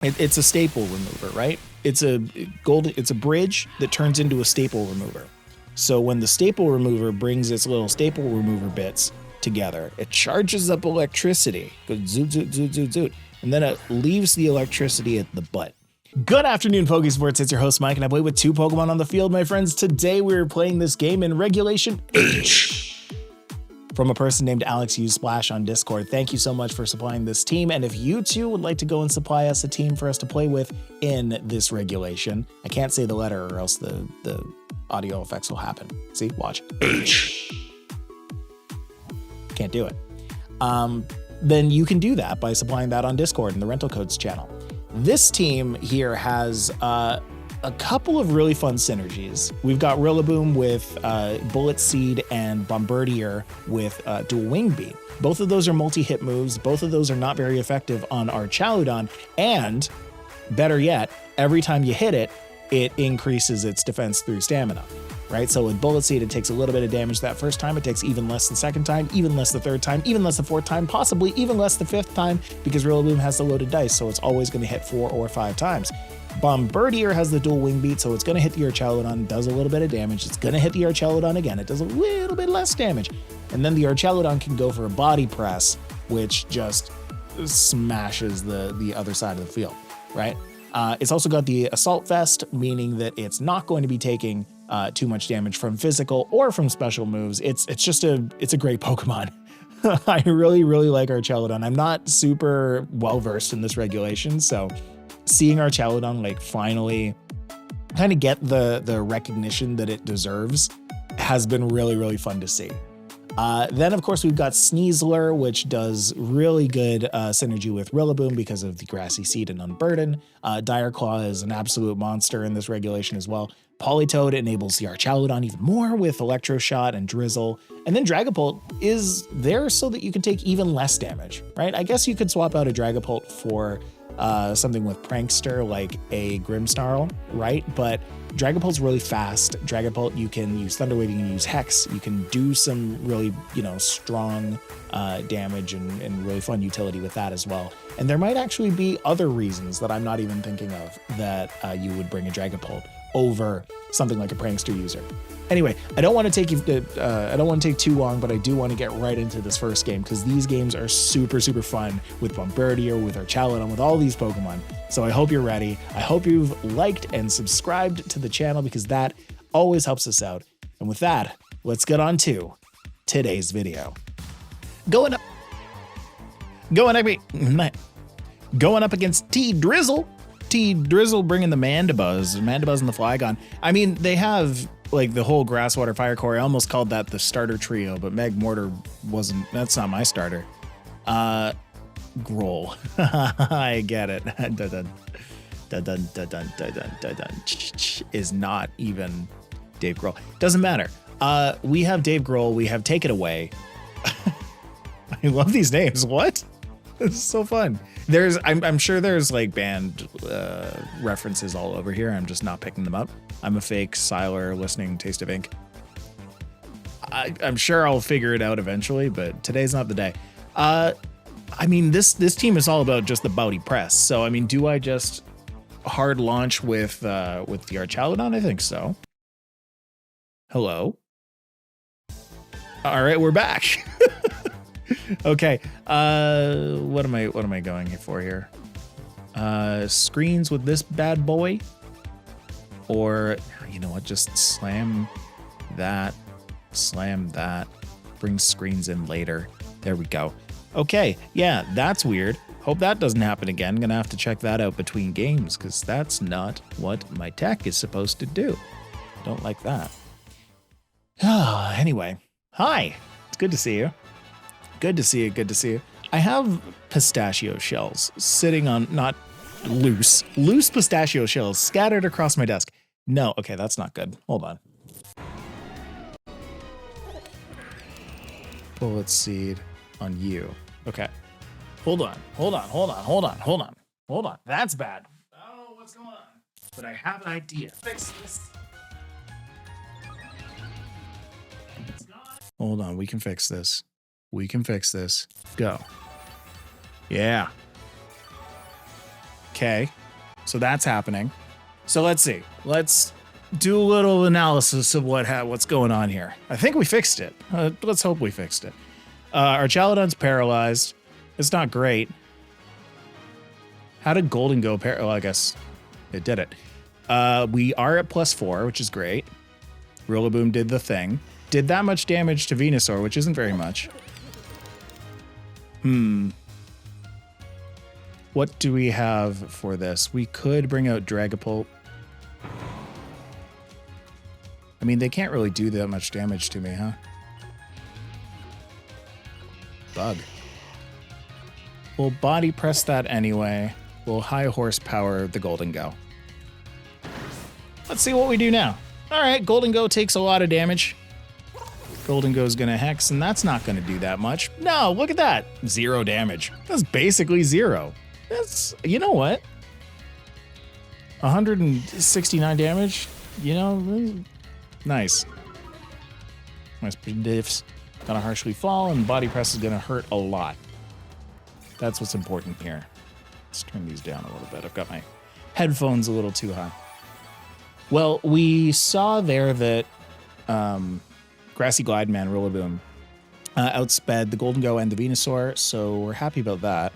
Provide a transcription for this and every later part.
It's a staple remover, right? It's a bridge that turns into a staple remover. So when the staple remover brings its little staple remover bits together, it charges up electricity. Goes zoot, zoot, zoot, zoot, zoot. And then it leaves the electricity at the butt. Good afternoon, Pokesports. It's your host, Mike, and I play with two Pokemon on the field, my friends. Today we're playing this game in Regulation H. From a person named Alex Use Splash on Discord. Thank you so much for supplying this team. And if you too would like to go and supply us a team for us to play with in this regulation, I can't say the letter or else the audio effects will happen. See, watch. H. Can't do it. Then you can do that by supplying that on Discord in the rental codes channel. This team here has a couple of really fun synergies. We've got Rillaboom with Bullet Seed and Bombirdier with Dual Wing Beat. Both of those are multi-hit moves. Both of those are not very effective on our Chaludon. And better yet, every time you hit it, it increases its defense through stamina, right? So with Bullet Seed, it takes a little bit of damage that first time. It takes even less the second time, even less the third time, even less the fourth time, possibly even less the fifth time, because Rillaboom has the loaded dice, so it's always going to hit 4 or 5 times. Bombirdier has the dual wing beat, so it's going to hit the Archaludon, does a little bit of damage. It's going to hit the Archaludon again. It does a little bit less damage. And then the Archaludon can go for a body press, which just smashes the other side of the field, right? It's also got the Assault Vest, meaning that it's not going to be taking too much damage from physical or from special moves. It's a great Pokemon. I really, really like Archaludon. I'm not super well-versed in this regulation, so seeing our Chaludon like finally kind of get the recognition that it deserves has been really, really fun to see. Then of course we've got Sneasler, which does really good synergy with Rillaboom because of the Grassy Seed and Unburden. Dire Claw is an absolute monster in this regulation as well. Politoed enables the Archaludon even more with Electroshot and Drizzle. And then Dragapult is there so that you can take even less damage, right? I guess you could swap out a Dragapult for something with Prankster like a Grimmsnarl, right? But Dragapult's really fast. Dragapult, you can use Thunder Wave, you can use Hex, you can do some really, strong damage and really fun utility with that as well. And there might actually be other reasons that I'm not even thinking of that you would bring a Dragapult over something like a Prankster user. Anyway, I don't want to take too long, but I do want to get right into this first game because these games are super, super fun with Bombirdier, with Archaludon, with all these Pokemon. So I hope you're ready. I hope you've liked and subscribed to the channel because that always helps us out. And with that, let's get on to today's video. Going up against T-Drizzle. T-Drizzle bringing the Mandibuzz and the Flygon. I mean, they have like the whole Grass, Water, Fire core. I almost called that the starter trio, but Magmortar that's not my starter. Growl. I get it. Is not even Dave Grohl. Doesn't matter. We have Dave Grohl. We have Take It Away. I love these names. What? This is so fun. I'm sure there's like band references all over here. I'm just not picking them up. I'm a fake Siler listening Taste of Ink. I'm sure I'll figure it out eventually, but today's not the day. I mean, this team is all about just the Bowdy Press. So, I mean, do I just hard launch with the Archaludon? I think so. Hello. All right, we're back. Okay. What am I going for here? Screens with this bad boy, or you know what? Just slam that. Bring screens in later. There we go. Okay. Yeah, that's weird. Hope that doesn't happen again. Gonna have to check that out between games because that's not what my tech is supposed to do. Don't like that. Anyway, hi. It's good to see you. Good to see you. I have pistachio shells sitting on, not loose pistachio shells scattered across my desk. No, okay, that's not good. Hold on. Bullet Seed on you. Okay. Hold on. That's bad. I don't know what's going on, but I have an idea. Fix this. Hold on, we can fix this. Go. Yeah. Okay, so that's happening. So let's see. Let's do a little analysis of what's going on here. I think we fixed it. Let's hope we fixed it. Our Chaladon's paralyzed. It's not great. How did Golden go? Well, I guess it did it. We are at +4, which is great. Rillaboom did the thing. Did that much damage to Venusaur, which isn't very much. What do we have for this? We could bring out Dragapult. I mean, they can't really do that much damage to me, huh? Bug. We'll body press that anyway. We'll high horsepower the Golden Go. Let's see what we do now. All right, Golden Go takes a lot of damage. Golden Go's gonna Hex, and that's not gonna do that much. No, look at that. 0 damage. That's basically 0. That's, you know what? 169 damage, you know, nice. My diffs gonna harshly fall, and body press is gonna hurt a lot. That's what's important here. Let's turn these down a little bit. I've got my headphones a little too high. Well, we saw there that Grassy Glide Man Rillaboom outsped the Golden Go and the Venusaur, so we're happy about that.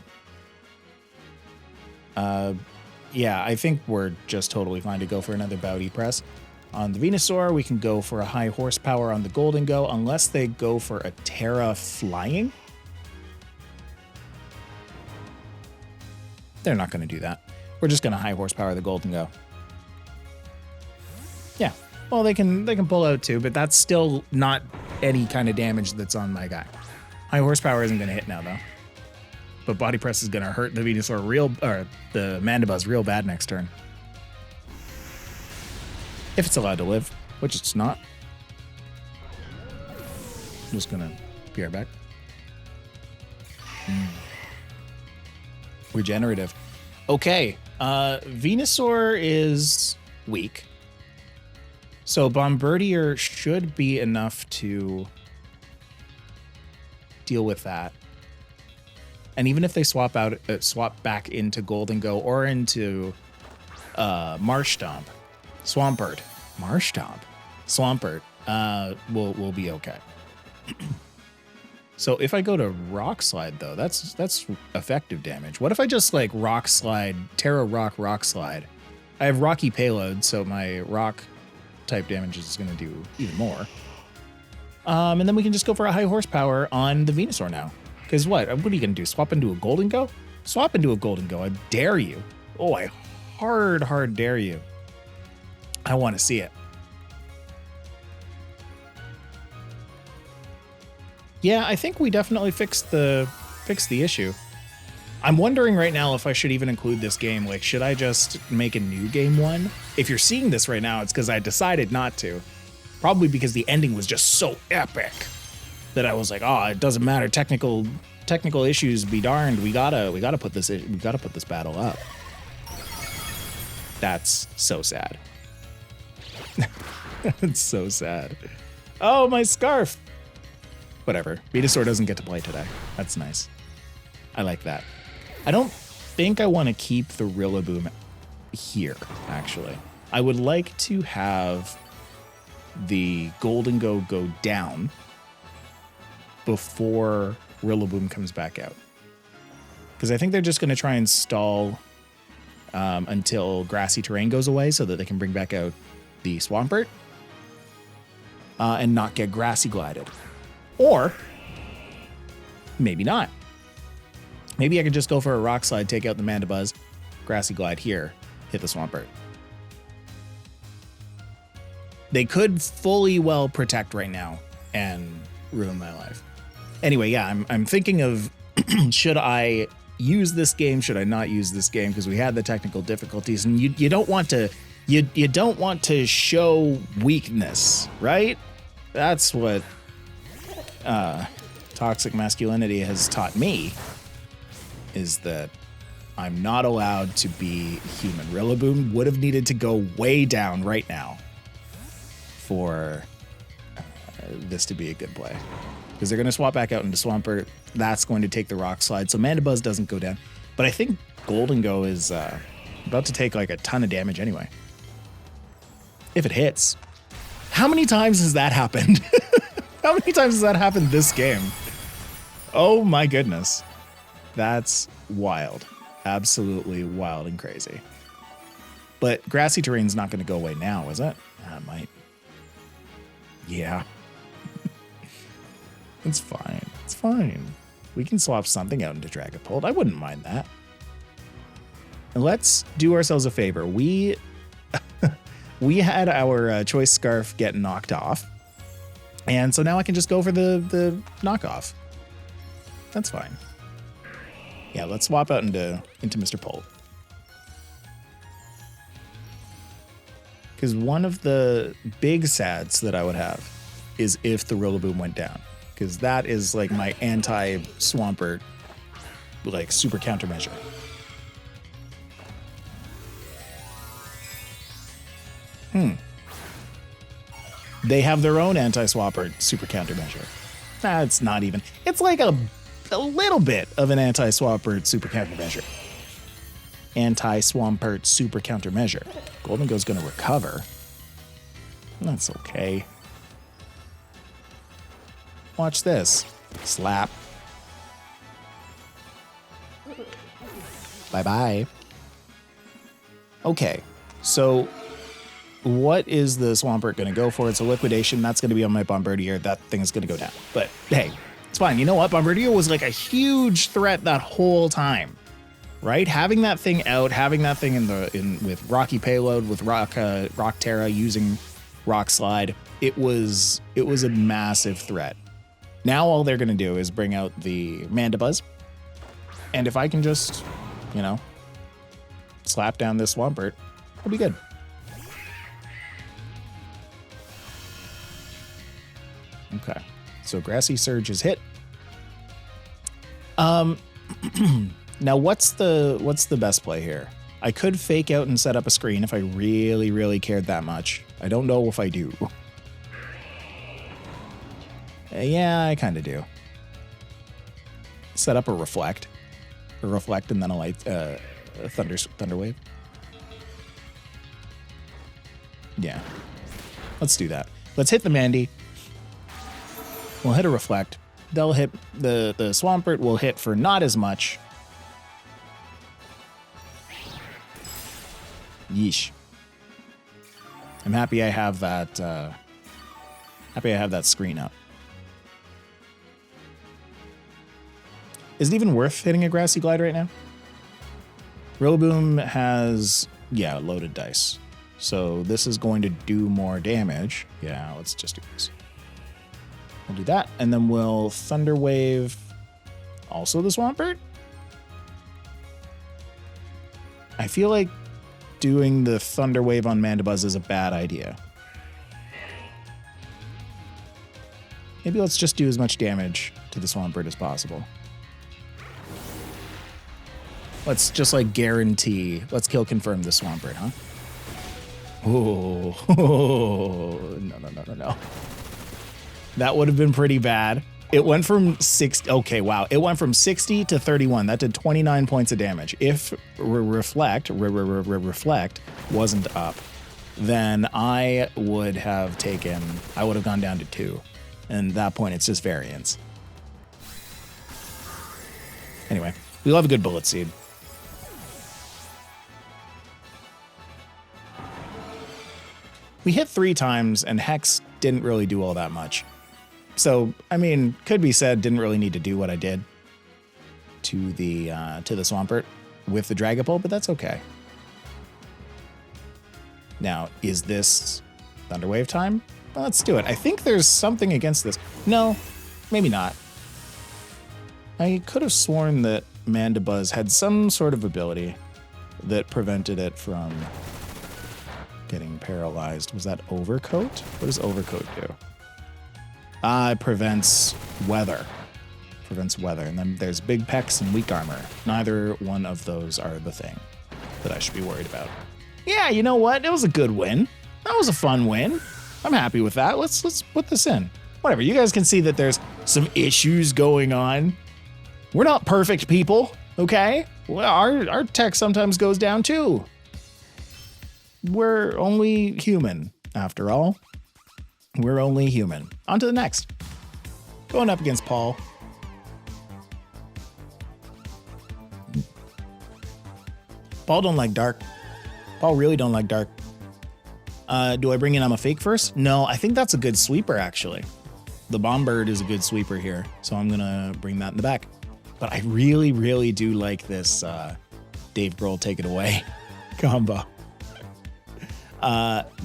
Yeah, I think we're just totally fine to go for another Bowdy Press. On the Venusaur, we can go for a high horsepower on the Golden Go, unless they go for a Terra Flying. They're not going to do that. We're just going to high horsepower the Golden Go. Yeah, well, they can pull out too, but that's still not any kind of damage that's on my guy. High horsepower isn't going to hit now, though. But body press is going to hurt the Venusaur or the Mandibuzz real bad next turn. If it's allowed to live, which it's not. I'm just going to be right back. Regenerative. Okay, Venusaur is weak. So Bombirdier should be enough to deal with that. And even if they swap back into Golden Go or into Marshtomp, Swampert, we'll be okay. So if I go to Rock Slide though, that's effective damage. What if I just like Rock Slide, Terra Rock Slide? I have Rocky Payload, so my Rock type damage is going to do even more. And then we can just go for a high horsepower on the Venusaur now. Because what are you going to do? Swap into a Golden Go? Swap into a Golden Go. I dare you. Oh, I hard dare you. I want to see it. Yeah, I think we definitely fixed the issue. I'm wondering right now if I should even include this game. Like, should I just make a new game one? If you're seeing this right now, it's because I decided not to. Probably because the ending was just so epic that I was like, oh, it doesn't matter. Technical issues be darned. We gotta put this battle up. That's so sad. It's so sad. Oh, my scarf. Whatever. Venusaur doesn't get to play today. That's nice. I like that. I don't think I want to keep the Rillaboom here, actually. I would like to have the Golden Go down before Rillaboom comes back out. Because I think they're just going to try and stall until Grassy Terrain goes away so that they can bring back out the Swampert and not get Grassy Glided. Or maybe not. Maybe I could just go for a Rock Slide, take out the Mandibuzz, Grassy Glide here, hit the Swampert. They could fully well protect right now and ruin my life. Anyway, yeah, I'm thinking of should I use this game? Should I not use this game? Because we had the technical difficulties, and you don't want to you don't want to show weakness, right? That's what toxic masculinity has taught me. Is that I'm not allowed to be human. Rillaboom would have needed to go way down right now for this to be a good play. Because they're going to swap back out into Swampert. That's going to take the Rock Slide. So Mandibuzz doesn't go down. But I think Golden Go is About to take like a ton of damage anyway. If it hits. How many times has that happened? How many times has that happened this game? Oh my goodness. That's wild. Absolutely wild and crazy. But grassy terrain's not going to go away now, is it? It might. Yeah. It's fine. It's fine. We can swap something out into Dragapult. I wouldn't mind that. And let's do ourselves a favor. We had our choice scarf get knocked off. And so now I can just go for the knockoff. That's fine. Yeah, let's swap out into Mr. Polt. Because one of the big sads that I would have is if the Rillaboom went down. Because that is like my anti-Swampert, like, super countermeasure. They have their own anti-Swampert super countermeasure. It's not even. It's like a little bit of an anti-Swampert super countermeasure. Anti-Swampert super countermeasure. Goldengo's going to recover. That's okay. Watch this. Slap. Bye-bye. Okay, so what is the Swampert going to go for? It's a liquidation. That's going to be on my Bombirdier. That thing is going to go down. But hey, it's fine. You know what? Bombirdier was like a huge threat that whole time, right? Having that thing out, having that thing with Rocky Payload, with Rock Terra, using Rock Slide, it was a massive threat. Now all they're going to do is bring out the Mandibuzz. And if I can just, slap down this Swampert, it'll be good. Okay, so Grassy Surge is hit. Now what's the best play here? I could fake out and set up a screen if I really, really cared that much. I don't know if I do. Yeah, I kind of do. Set up a reflect and then a light, thunder wave. Yeah, let's do that. Let's hit the Mandy. We'll hit a reflect. They'll hit the Swampert. Will hit for not as much. Yeesh. I'm happy I have that. Happy I have that screen up. Is it even worth hitting a Grassy Glide right now? Rillaboom has, loaded dice. So this is going to do more damage. Yeah, let's just do this. We'll do that, and then we'll Thunder Wave also the Swampert. I feel like doing the Thunder Wave on Mandibuzz is a bad idea. Maybe let's just do as much damage to the Swampert as possible. Let's just guarantee. Let's kill confirm the Swampert, huh? Oh, no. That would have been pretty bad. It went from 60. Okay, wow. It went from 60 to 31. That did 29 points of damage. If reflect wasn't up, then I would have gone down to 2. And at that point, it's just variance. Anyway, we love a good Bullet Seed. We hit 3 times, and Hex didn't really do all that much. So, I mean, could be said, didn't really need to do what I did to the Swampert with the Dragapult, but that's okay. Now, is this Thunder Wave time? Well, let's do it. I think there's something against this. No, maybe not. I could have sworn that Mandibuzz had some sort of ability that prevented it from getting paralyzed. Was that Overcoat? What does Overcoat do? It prevents weather. And then there's Big Pecs and Weak Armor. Neither one of those are the thing that I should be worried about. Yeah, you know what? It was a good win. That was a fun win. I'm happy with that. Let's put this in. Whatever. You guys can see that there's some issues going on. We're not perfect people, okay? Well, our tech sometimes goes down too. we're only human after all. We're only human. On to the next. Going up against Paul. Paul don't like dark. Paul really don't like dark. Do I bring in I'm a Fake first? No, I think that's a good sweeper, actually. The Bombird is a good sweeper here, so I'm going to bring that in the back. But I really, really do like this Dave Grohl Take It Away combo.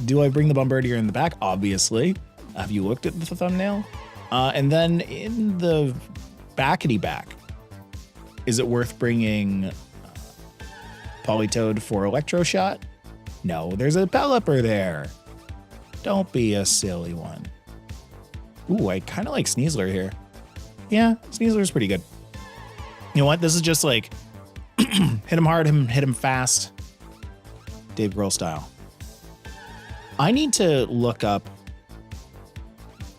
Do I bring the Bombardier in the back? Obviously. Have you looked at the thumbnail? And then in the backety back, is it worth bringing Politoed for Electro Shot? No, there's a Pelipper there. Don't be a silly one. Ooh, I kind of like Sneasler here. Yeah, Sneasler's pretty good. You know what? This is just like hit him hard, hit him fast. Dave Grohl style. I need to look up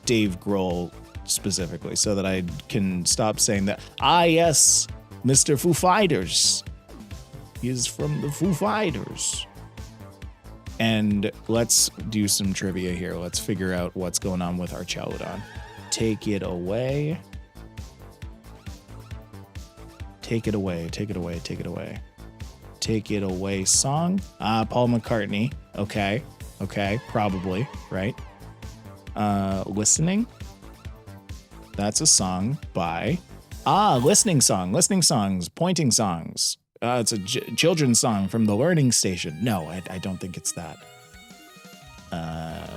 Dave Grohl specifically so that I can stop saying that. Ah, yes, Mr. Foo Fighters. He is from the Foo Fighters. And let's do some trivia here. Let's figure out what's going on with Archelodon. Take it away. Take it away, take it away, take it away. Take it away song. Paul McCartney. Okay, probably, right? Listening. That's a song by... listening songs, pointing songs. It's a children's song from the Learning Station. No, I don't think it's that.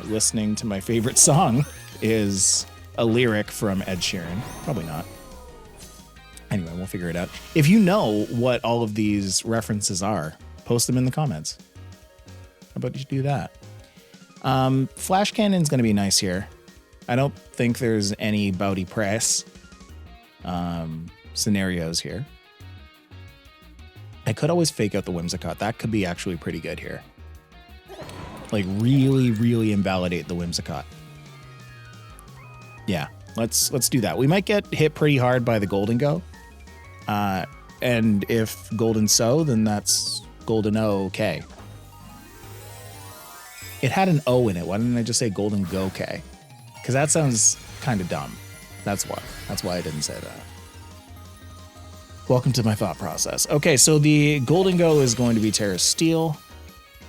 Listening to my favorite song is a lyric from Ed Sheeran. Probably not. Anyway, we'll figure it out. If you know what all of these references are, post them in the comments. How about you do that? Flash Cannon's going to be nice here. I don't think there's any Bowdy Press scenarios here. I could always fake out the Whimsicott. That could be actually pretty good here. Like really, really invalidate the Whimsicott. Yeah, let's do that. We might get hit pretty hard by the Golden Go. And if Golden So, then that's Golden O K. It had an O in it. Why didn't I just say Golden Go K? Because that sounds kind of dumb. That's why. That's why I didn't say that. Welcome to my thought process. Okay, so the Golden Go is going to be Terra Steel.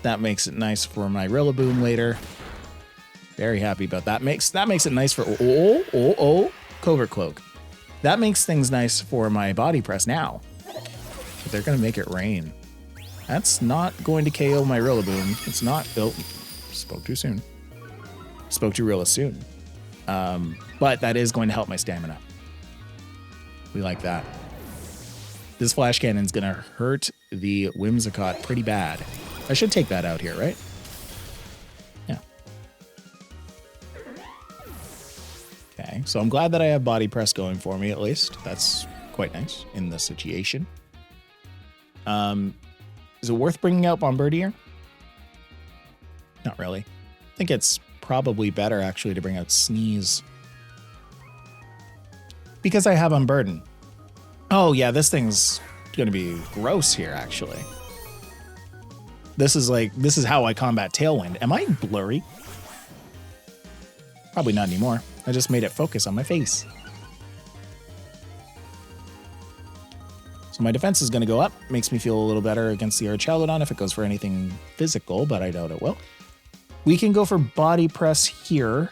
That makes it nice for my Rillaboom later. Very happy about that. That makes it nice for Covert Cloak. That makes things nice for my Body Press now. But they're going to make it rain. That's not going to KO my Rillaboom. It's not. Oh, spoke too soon. Spoke too real soon. But that is going to help my stamina. We like that. This Flash Cannon's going to hurt the Whimsicott pretty bad. I should take that out here, right? Yeah. Okay, so I'm glad that I have Body Press going for me at least. That's quite nice in this situation. Is it worth bringing out Bombirdier? Not really. I think it's probably better actually to bring out Sneeze. Because I have Unburden. Oh yeah, this thing's gonna be gross here actually. This is how I combat Tailwind. Am I blurry? Probably not anymore. I just made it focus on my face. So my defense is gonna go up. Makes me feel a little better against the Archelodon if it goes for anything physical, but I doubt it will. We can go for Body Press here,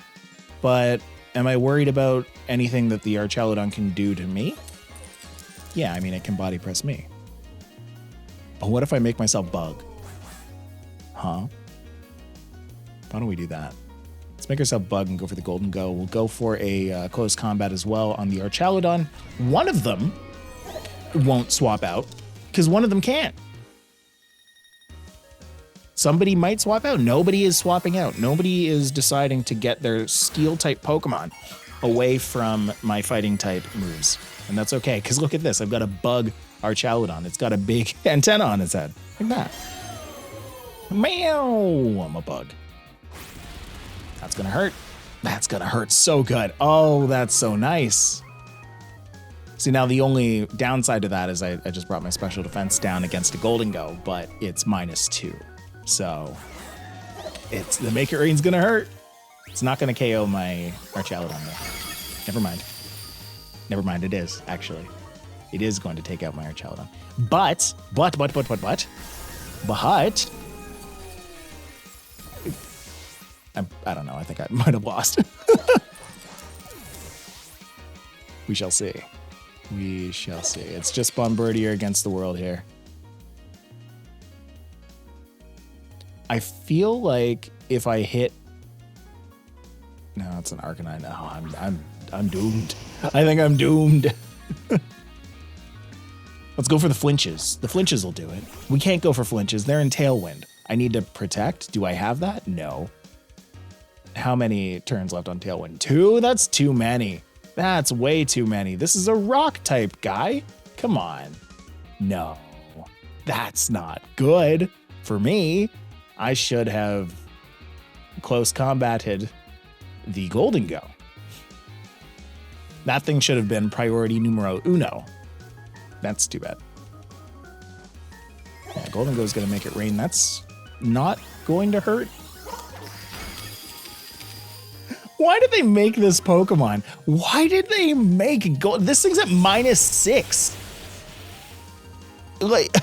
but am I worried about anything that the Archelodon can do to me? Yeah, I mean, it can Body Press me. But what if I make myself bug? Huh? Why don't we do that? Let's make ourselves bug and go for the Golden Go. We'll go for a close combat as well on the Archelodon. One of them won't swap out because one of them can't. Somebody might swap out. Nobody is swapping out. Nobody is deciding to get their Steel-type Pokemon away from my Fighting-type moves. And that's okay, because look at this. I've got a bug Archelodon. It's got a big antenna on its head. Like that. Meow! I'm a bug. That's going to hurt. That's going to hurt so good. Oh, that's so nice. See, now the only downside to that is I just brought my special defense down against a Golden Go, but it's -2. So It's the Make It Rain's gonna hurt. It's not gonna KO my Archaludon though. Never mind. Never mind, it is, actually. It is going to take out my Archaludon. But, I don't know, I think I might have lost. We shall see. We shall see. It's just Bombirdier against the world here. I feel like if I hit... No, it's an Arcanine. No, I'm doomed. I think I'm doomed. Let's go for the flinches. The flinches will do it. We can't go for flinches. They're in Tailwind. I need to protect. Do I have that? No. How many turns left on Tailwind? 2? That's too many. That's way too many. This is a rock type guy. Come on. No. That's not good for me. I should have close combated the Golden Go. That thing should have been priority numero uno. That's too bad. Yeah, Golden Go is going to make it rain. That's not going to hurt. Why did they make this Pokemon? Why did they make Gold? This thing's at -6. Like,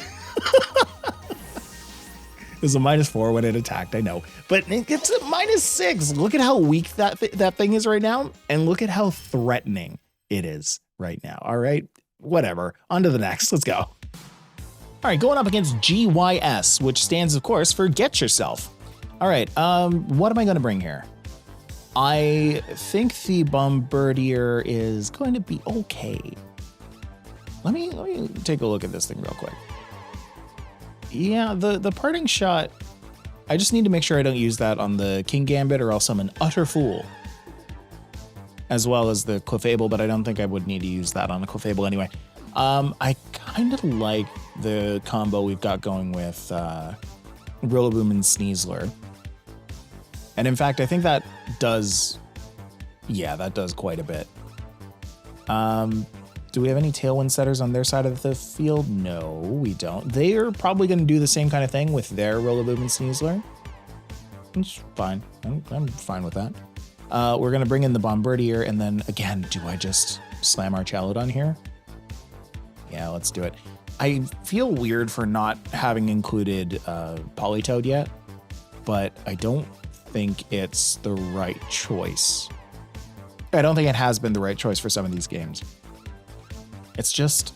it was a -4 when it attacked, I know. But it's at -6. Look at how weak that thing is right now. And look at how threatening it is right now. All right, whatever. On to the next. Let's go. All right, going up against GYS, which stands, of course, for Get Yourself. All right, what am I going to bring here? I think the Bombirdier is going to be okay. Let me take a look at this thing real quick. Yeah, the parting shot, I just need to make sure I don't use that on the King Gambit or else I'm an utter fool. As well as the Clefable, but I don't think I would need to use that on a Clefable anyway. I kind of like the combo we've got going with Rillaboom and Sneasler. And in fact, I think that does, yeah, that does quite a bit. Do we have any Tailwind setters on their side of the field? No, we don't. They are probably going to do the same kind of thing with their Rillaboom and Sneasler. It's fine. I'm fine with that. We're going to bring in the Bombirdier, and then again, do I just slam our Archaludon here? Yeah, let's do it. I feel weird for not having included Politoed yet, but I don't think it's the right choice. I don't think it has been the right choice for some of these games. It's just,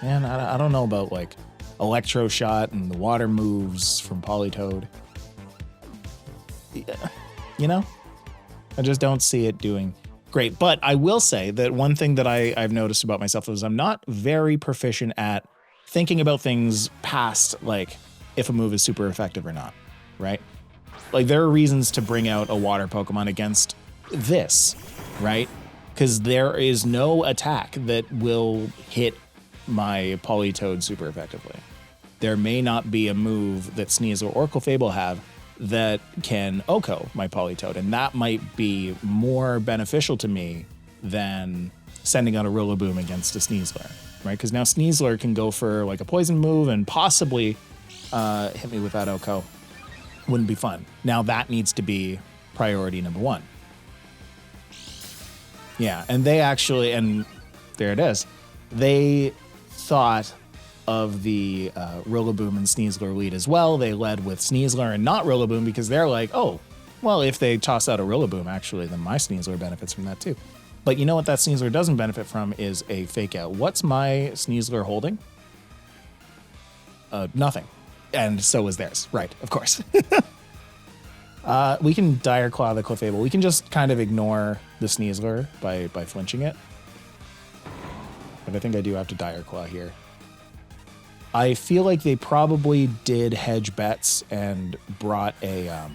man, I don't know about like Electro Shot and the water moves from Politoed. You know, I just don't see it doing great. But I will say that one thing that I've noticed about myself is I'm not very proficient at thinking about things past like if a move is super effective or not, right? Like there are reasons to bring out a water Pokemon against this, right? Because there is no attack that will hit my Politoed super effectively. There may not be a move that Sneasler or Clefable have that can OHKO my Politoed, and that might be more beneficial to me than sending out a Rillaboom against a Sneasler, right? Because now Sneasler can go for like a poison move and possibly hit me with that OHKO. Wouldn't be fun. Now that needs to be priority number 1. Yeah, and they actually, and there it is, they thought of the Rillaboom and Sneasler lead as well. They led with Sneasler and not Rillaboom because they're like, oh, well, if they toss out a Rillaboom, actually, then my Sneasler benefits from that too. But you know what that Sneasler doesn't benefit from is a fake out. What's my Sneasler holding? Nothing. And so is theirs. Right, of course. We can Dire Claw the Clefable. We can just kind of ignore the Sneasler by flinching it. But I think I do have to Dire Claw here. I feel like they probably did hedge bets and brought a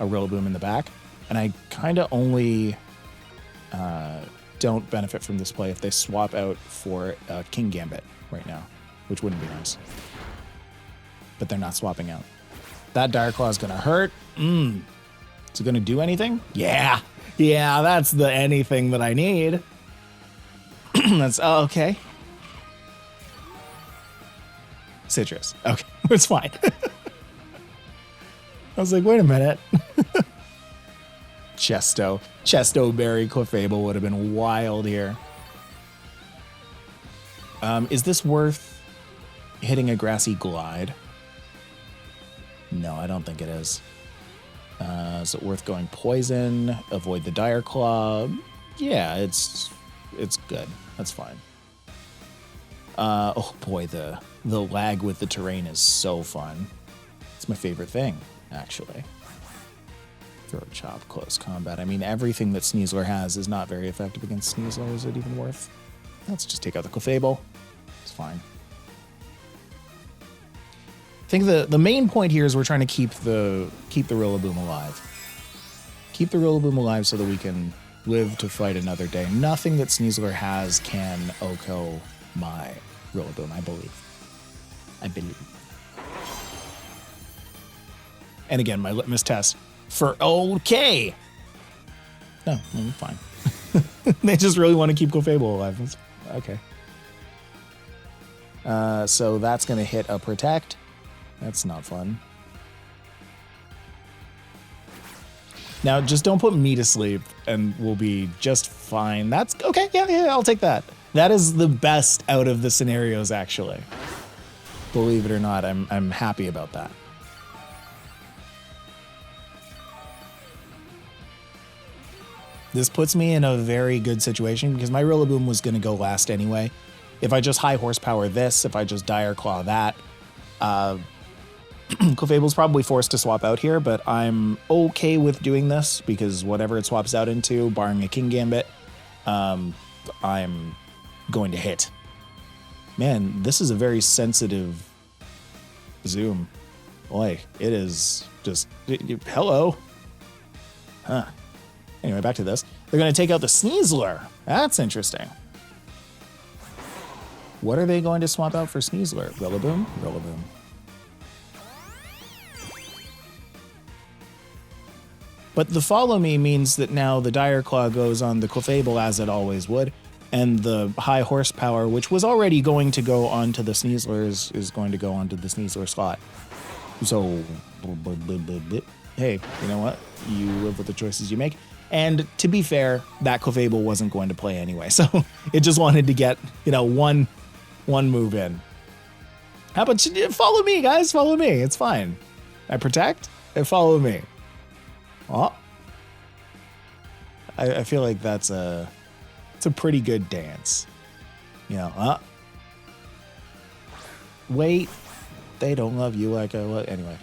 Rillaboom in the back. And I kind of only don't benefit from this play if they swap out for King Gambit right now, which wouldn't be nice. But they're not swapping out. That Dire Claw is going to hurt. Is it going to do anything? Yeah. Yeah, that's the anything that I need. That's okay. Citrus. Okay, it's fine. I was like, wait a minute. Chesto Berry Clefable would have been wild here. Is this worth hitting a Grassy Glide? No, I don't think it is. Is it worth going Poison? Avoid the Dire Claw? Yeah, it's good. That's fine. Oh boy, the lag with the terrain is so fun. It's my favorite thing, actually. Throw Chop, Close Combat. I mean, everything that Sneasler has is not very effective against Sneasler. Is it even worth? Let's just take out the Clefable. It's fine. I think the main point here is we're trying to keep the Rillaboom alive. Keep the Rillaboom alive so that we can live to fight another day. Nothing that Sneasler has can OHKO my Rillaboom, I believe. And again, my litmus test for okay. No, fine. They just really want to keep Clefable alive. Okay. So that's going to hit a Protect. That's not fun. Now, just don't put me to sleep and we'll be just fine. That's okay. Yeah, I'll take that. That is the best out of the scenarios, actually. Believe it or not, I'm happy about that. This puts me in a very good situation because my Rillaboom was going to go last anyway. If I just high horsepower this, if I just Dire Claw that, Clefable's probably forced to swap out here, but I'm okay with doing this because whatever it swaps out into, barring a King Gambit, I'm going to hit. Man, this is a very sensitive zoom. Boy, it is just... Hello. Huh. Anyway, back to this. They're going to take out the Sneasler. That's interesting. What are they going to swap out for Sneasler? Rillaboom? Rillaboom. But the Follow Me means that now the Dire Claw goes on the Clefable as it always would, and the high horsepower, which was already going to go onto the Sneasler, is going to go onto the Sneasler slot. So, hey, you know what? You live with the choices you make. And to be fair, that Clefable wasn't going to play anyway, so it just wanted to get, one move in. How about you follow me, guys? Follow me. It's fine. I protect and follow me. Oh, I feel like it's a pretty good dance. Wait, they don't love you like I love. Anyway,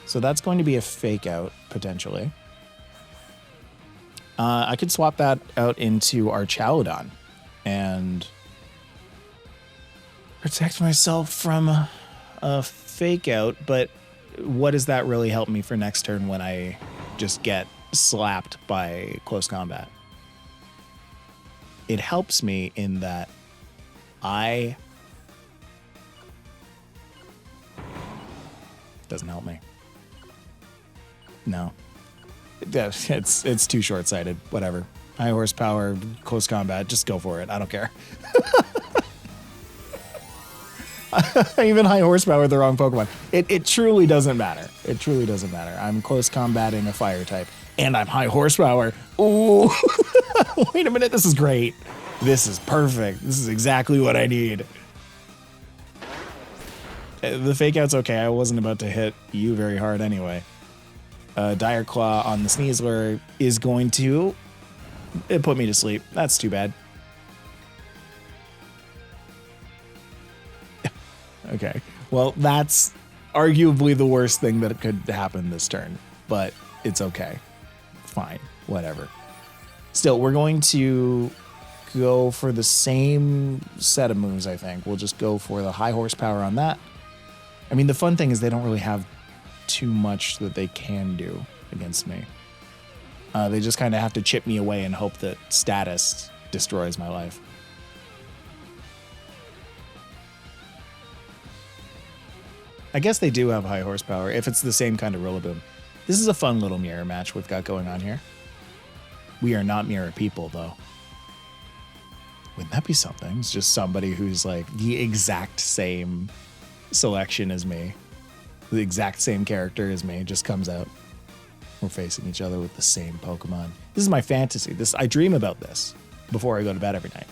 so that's going to be a fake out potentially. I could swap that out into our Chowdon and protect myself from a fake out, but what does that really help me for next turn when I just get slapped by close combat? It helps me in that doesn't help me. No. It's too short-sighted. Whatever. High horsepower, close combat, just go for it. I don't care. Even high horsepower, the wrong Pokemon. It truly doesn't matter. It truly doesn't matter. I'm close combating a fire type, and I'm high horsepower. Ooh, wait a minute. This is great. This is perfect. This is exactly what I need. The fake out's okay. I wasn't about to hit you very hard anyway. Dire Claw on the Sneasler is going to put me to sleep. That's too bad. Okay. Well, that's arguably the worst thing that could happen this turn, but it's okay. Fine. Whatever. Still, we're going to go for the same set of moves, I think. We'll just go for the high horsepower on that. I mean, the fun thing is they don't really have too much that they can do against me. They just kind of have to chip me away and hope that status destroys my life. I guess they do have high horsepower if it's the same kind of Rillaboom. This is a fun little mirror match we've got going on here. We are not mirror people, though. Wouldn't that be something? It's just somebody who's like the exact same selection as me. The exact same character as me just comes out. We're facing each other with the same Pokemon. This is my fantasy. I dream about this before I go to bed every night.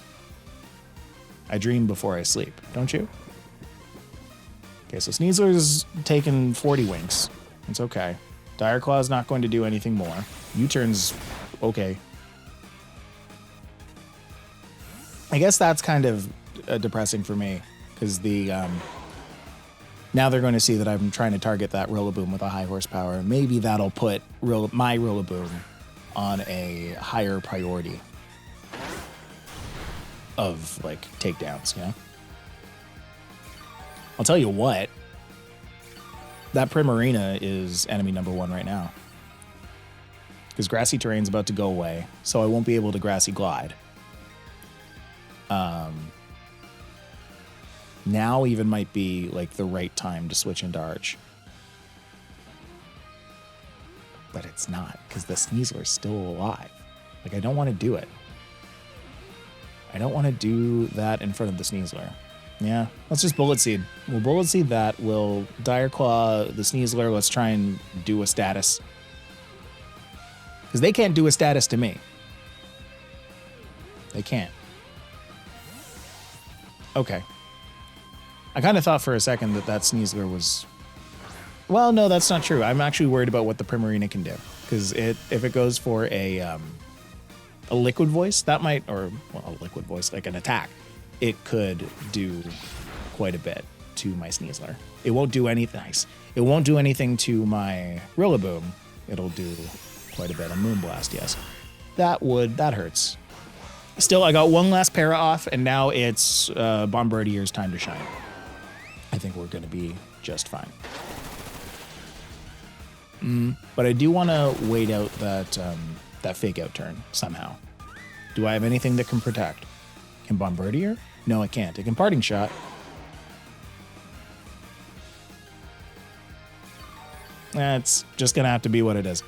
I dream before I sleep, don't you? Okay, so Sneasler's taken 40 winks. It's okay. Dire Claw's not going to do anything more. U-turn's okay. I guess that's kind of depressing for me because now they're going to see that I'm trying to target that Rillaboom with a high horsepower. Maybe that'll put my Rillaboom on a higher priority of like takedowns, you know? I'll tell you what, that Primarina is enemy number 1 right now. Because Grassy Terrain's about to go away, so I won't be able to Grassy Glide. Now even might be like the right time to switch into Arch. But it's not, because the Sneasler's still alive. Like, I don't want to do it. I don't want to do that in front of the Sneasler. Yeah, let's just Bullet Seed. We'll Bullet Seed that. We'll Dire Claw the Sneasler. Let's try and do a status. Because they can't do a status to me. They can't. Okay. I kind of thought for a second that Sneasler was... Well, no, that's not true. I'm actually worried about what the Primarina can do. Because if it goes for a Liquid Voice, that might... Or, well, a Liquid Voice, like an attack. It could do quite a bit to my Sneasler. It won't do anything nice. It won't do anything to my Rillaboom. It'll do quite a bit. A Moonblast, yes. That hurts. Still, I got one last para off, and now it's Bombardier's time to shine. I think we're going to be just fine. But I do want to wait out that fake out turn somehow. Do I have anything that can protect? Can Bombirdier? No, it can't. It can Parting Shot. That's just going to have to be what it is.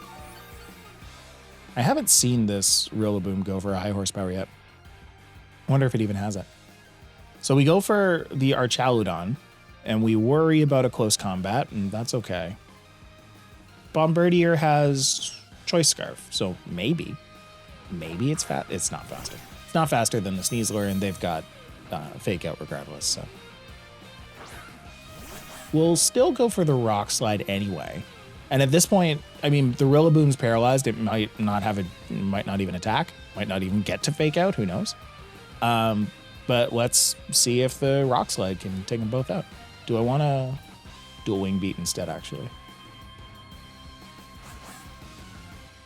I haven't seen this Rillaboom go for a high horsepower yet. I wonder if it even has it. So we go for the Archaludon, and we worry about a close combat, and that's okay. Bombirdier has Choice Scarf, so maybe it's fast. It's not faster. It's not faster than the Sneasler, and they've got Fake Out regardless, so. We'll still go for the Rock Slide anyway. And at this point, I mean, the Rillaboom's paralyzed. It might not even attack. Might not even get to Fake Out. Who knows? But let's see if the Rock Slide can take them both out. Do I want to do a Wing Beat instead, actually?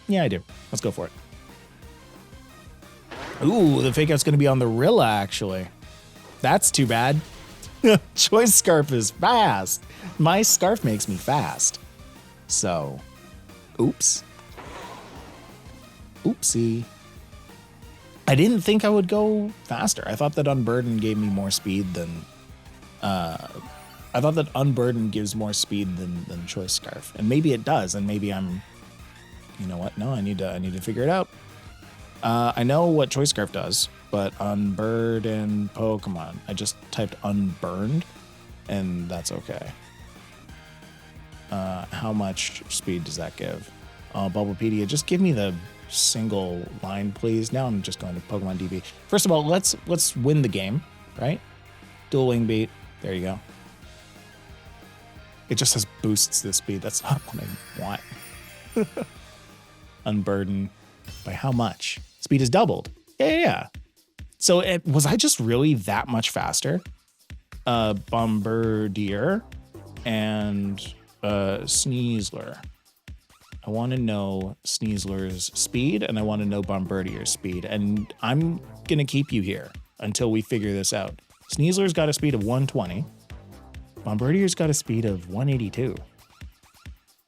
Yeah, I do. Let's go for it. Ooh, the Fake Out's going to be on the Rilla, actually. That's too bad. Choice Scarf is fast. My Scarf makes me fast. So, oops. Oopsie. I didn't think I would go faster. I thought that Unburden gave me more speed than... I thought that Unburden gives more speed than Choice Scarf. And maybe it does, and maybe I'm... You know what? No, I need to figure it out. I know what Choice Scarf does, but Unburden Pokemon. I just typed Unburned, and that's okay. How much speed does that give? Bulbapedia, just give me the single line, please. Now I'm just going to Pokemon DB. First of all, let's win the game, right? Dual Wing Beat. There you go. It just says boosts the speed. That's not what I want. Unburden. By how much? Speed is doubled. Yeah. So was I just really that much faster? Bombardier and Sneasler. I want to know Sneasler's speed, and I want to know Bombardier's speed. And I'm going to keep you here until we figure this out. Sneasler's got a speed of 120. Bombardier's got a speed of 182.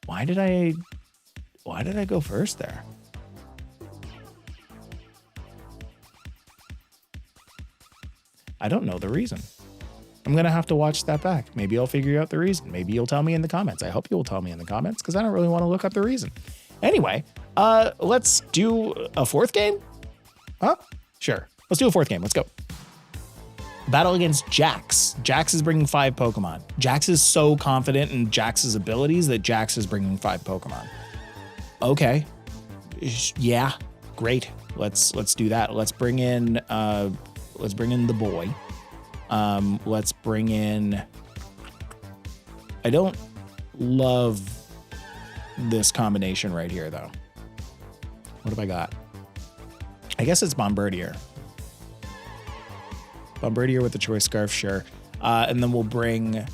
Why did I go first there? I don't know the reason. I'm going to have to watch that back. Maybe I'll figure out the reason. Maybe you'll tell me in the comments. I hope you'll tell me in the comments because I don't really want to look up the reason. Anyway, let's do a fourth game? Huh? Sure. Let's do a fourth game. Let's go. Battle against Jax. Jax is bringing 5 Pokemon. Jax is so confident in Jax's abilities that Jax is bringing 5 Pokemon. Okay. Yeah, great. Let's do that. Let's bring in the boy. Let's bring in. I don't love this combination right here though. What have I got? I guess it's Bombirdier. Bombirdier with the choice scarf, sure. And then we'll bring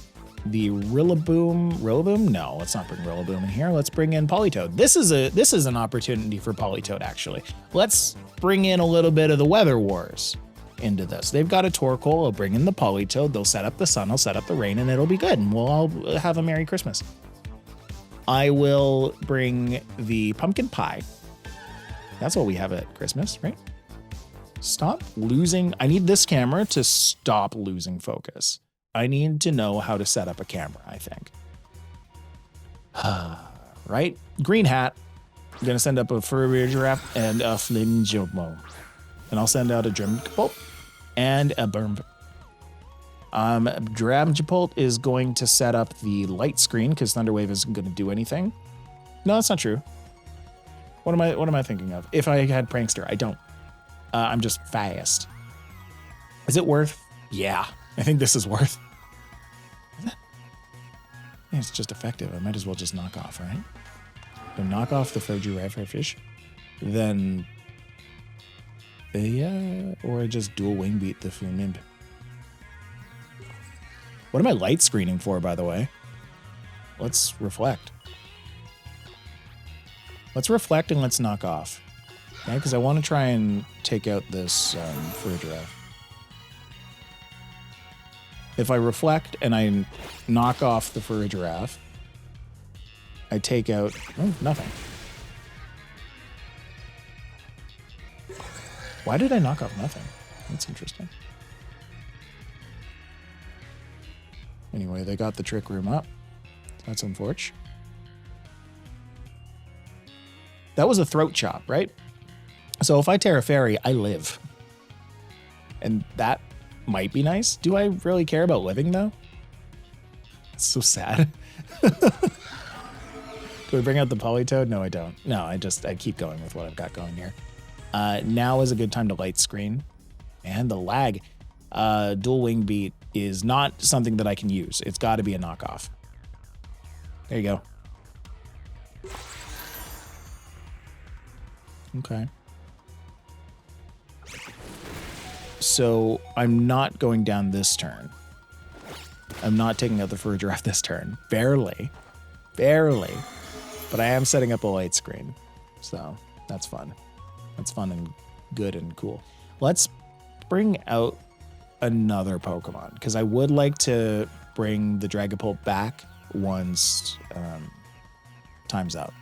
the Rillaboom. Rillaboom? No, let's not bring Rillaboom in here. Let's bring in Politoed. This is an opportunity for Politoed, actually. Let's bring in a little bit of the Weather Wars into this. They've got a Torkoal. I'll bring in the Politoed. They'll set up the sun. I'll set up the rain, and it'll be good. And we'll all have a Merry Christmas. I will bring the Pumpkin Pie. That's what we have at Christmas, right? Stop losing. I need this camera to stop losing focus. I need to know how to set up a camera, I think. Right? Green hat. I'm going to send up a furry giraffe and a Flinjomo. And I'll send out a Dremcapolt and a Burn. Dremcapolt is going to set up the light screen because Thunderwave isn't going to do anything. No, that's not true. What am I thinking of? If I had Prankster, I don't. I'm just fast. Is it worth? Yeah, I think this is worth. Yeah, it's just effective. I might as well just knock off, right? So knock off the Furgy Fish. Then, yeah, or just dual wing beat the Flumimb. What am I light screening for, by the way? Let's reflect. Let's reflect and let's knock off. Okay, because I want to try and take out this Furry. If I reflect and I knock off the Furry Giraffe, I take out nothing. Why did I knock off nothing? That's interesting. Anyway, they got the Trick Room up. That's unfortunate. That was a throat chop, right? So if I Terra Fairy, I live. And that might be nice. Do I really care about living, though? It's so sad. Do I bring out the Politoed? No, I don't. No, I keep going with what I've got going here. Now is a good time to light screen. And the lag. Dual Wing Beat is not something that I can use. It's got to be a knockoff. There you go. Okay. So I'm not going down this turn. I'm not taking out the Furry Giraffe this turn. Barely. Barely. But I am setting up a light screen. So that's fun. That's fun and good and cool. Let's bring out another Pokemon, because I would like to bring the Dragapult back once time's out.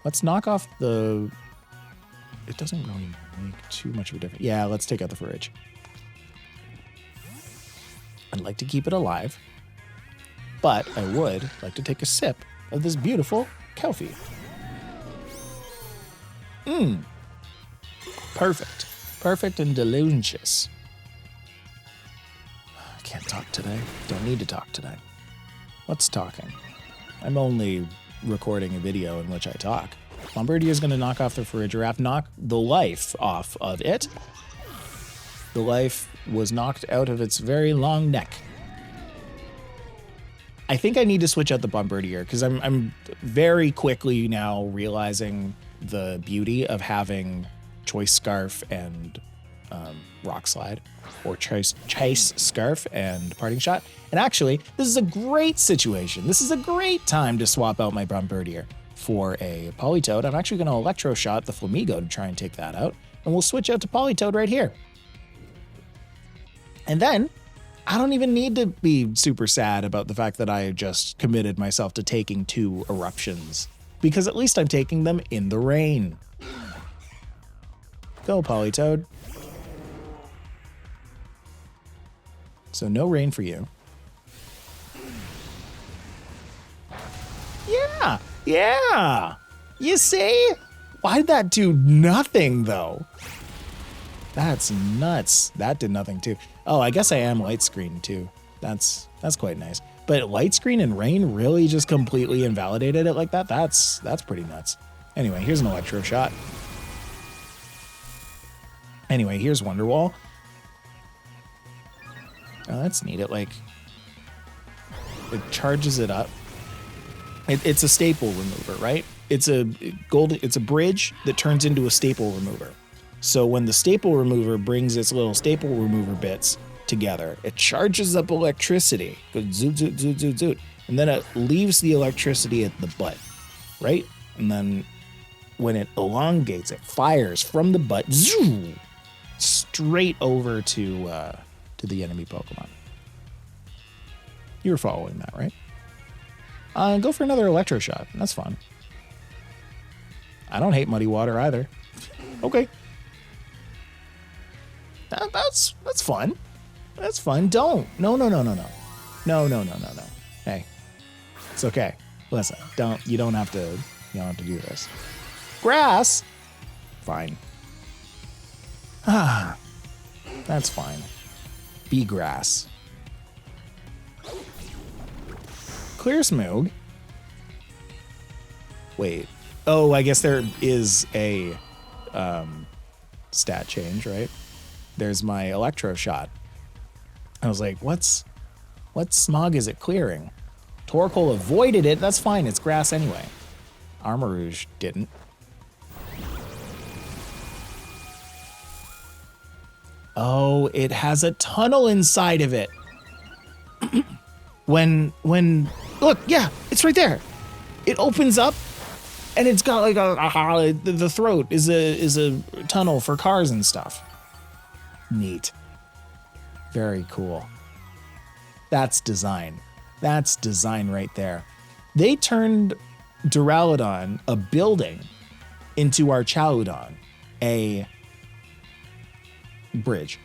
Let's knock off the... It doesn't really make too much of a difference. Yeah, let's take out the Furry. I'd like to keep it alive, but I would like to take a sip of this beautiful Kelfie. Perfect. Perfect and delicious. I can't talk today. Don't need to talk today. What's talking? I'm only recording a video in which I talk. Bombirdier is going to knock off the Furry Giraffe, knock the life off of it. The life was knocked out of its very long neck. I think I need to switch out the Bombirdier because I'm very quickly now realizing the beauty of having Choice Scarf and Rock Slide, or Chase Scarf and Parting Shot. And actually, this is a great situation. This is a great time to swap out my Bombirdier for a Politoed. I'm actually going to Electro Shot the Flamigo to try and take that out. And we'll switch out to Politoed right here. And then, I don't even need to be super sad about the fact that I just committed myself to taking 2 eruptions, because at least I'm taking them in the rain. Go, Politoed. So no rain for you. Yeah, yeah. You see? Why'd that do nothing, though? That's nuts. That did nothing too. Oh, I guess I am light screen too. That's quite nice. But light screen and rain really just completely invalidated it like that. That's pretty nuts. Anyway, here's an electro shot. Anyway, here's Wonderwall. Oh, that's neat. It charges it up. It's a staple remover, right? It's a bridge that turns into a staple remover. So when the staple remover brings its little staple remover bits together, it charges up electricity. Goes zoot, zoot, zoot, zoot, zoot. And then it leaves the electricity at the butt, right? And then when it elongates, it fires from the butt zoom, straight over to the enemy Pokemon. You were following that, right? Go for another electro shot. That's fun. I don't hate muddy water either. Okay. That's fun. That's fun. Don't. No. No. Hey. It's okay. Listen, you don't have to do this. Grass? Fine. That's fine. Be grass. Clear Smoog. Wait. Oh, I guess there is a stat change, right? There's my electro shot. I was like, what smog is it clearing? Torkoal avoided it. That's fine. It's grass anyway. Armarouge didn't. Oh, it has a tunnel inside of it. when look, yeah, it's right there. It opens up and it's got like the throat is a tunnel for cars and stuff. Neat. Very cool. That's design. That's design right there. They turned Duraludon, a building, into our Chowdon, a bridge.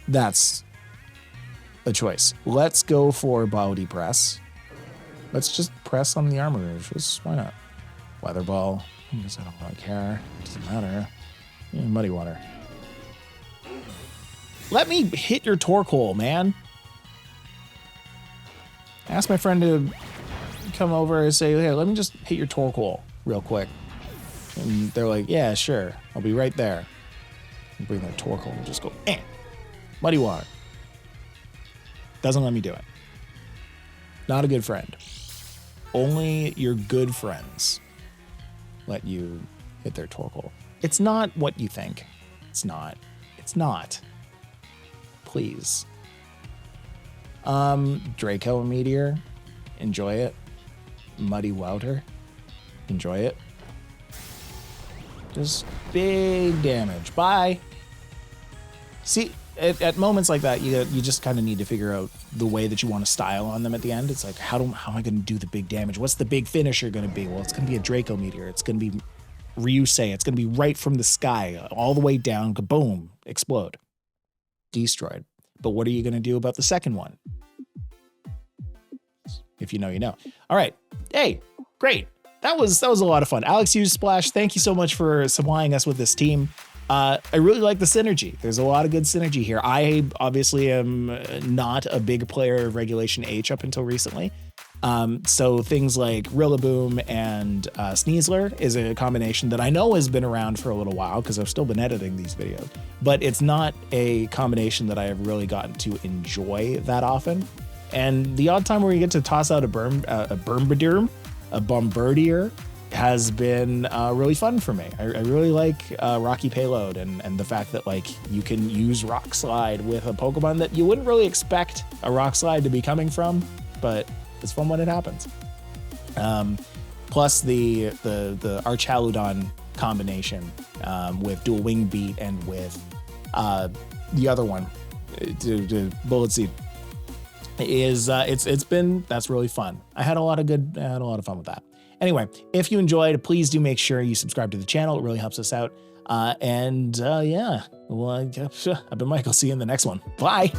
That's a choice. Let's go for Body Press. Let's just press on the Armarouge. Why not? Weather Ball. I guess I don't really care. Doesn't matter. Muddy Water. Let me hit your Torkoal, man. I asked my friend to come over and say, hey, let me just hit your Torkoal real quick. And they're like, yeah, sure. I'll be right there. And bring their Torkoal and just go, Muddy Water. Doesn't let me do it. Not a good friend. Only your good friends let you hit their Torkoal. It's not what you think. It's not. It's not. Please. Draco Meteor. Enjoy it. Muddy Wouter. Enjoy it. Just big damage. Bye. See, at moments like that, you just kind of need to figure out the way that you want to style on them at the end. It's like, how am I going to do the big damage? What's the big finisher going to be? Well, it's going to be a Draco Meteor. It's going to be Ryusei. It's going to be right from the sky, all the way down, kaboom, explode. Destroyed. But what are you going to do about the second one? If you know, you know. All right. Hey, great. That was a lot of fun. Alex Hughes Splash, thank you so much for supplying us with this team. I really like the synergy. There's a lot of good synergy here. I obviously am not a big player of Regulation H up until recently. So things like Rillaboom and Sneasler is a combination that I know has been around for a little while because I've still been editing these videos, but it's not a combination that I have really gotten to enjoy that often. And the odd time where you get to toss out a Bombirdier has been really fun for me. I really like Rocky Payload and the fact that like you can use Rock Slide with a Pokemon that you wouldn't really expect a Rock Slide to be coming from, but it's fun when it happens. Plus the Archaludon combination with Dual Wing Beat and with the other one, Bullet Seed, is that's really fun. I had a lot of fun with that. Anyway, if you enjoyed, please do make sure you subscribe to the channel. It really helps us out. Yeah, well, I've been Mike. I'll see you in the next one. Bye.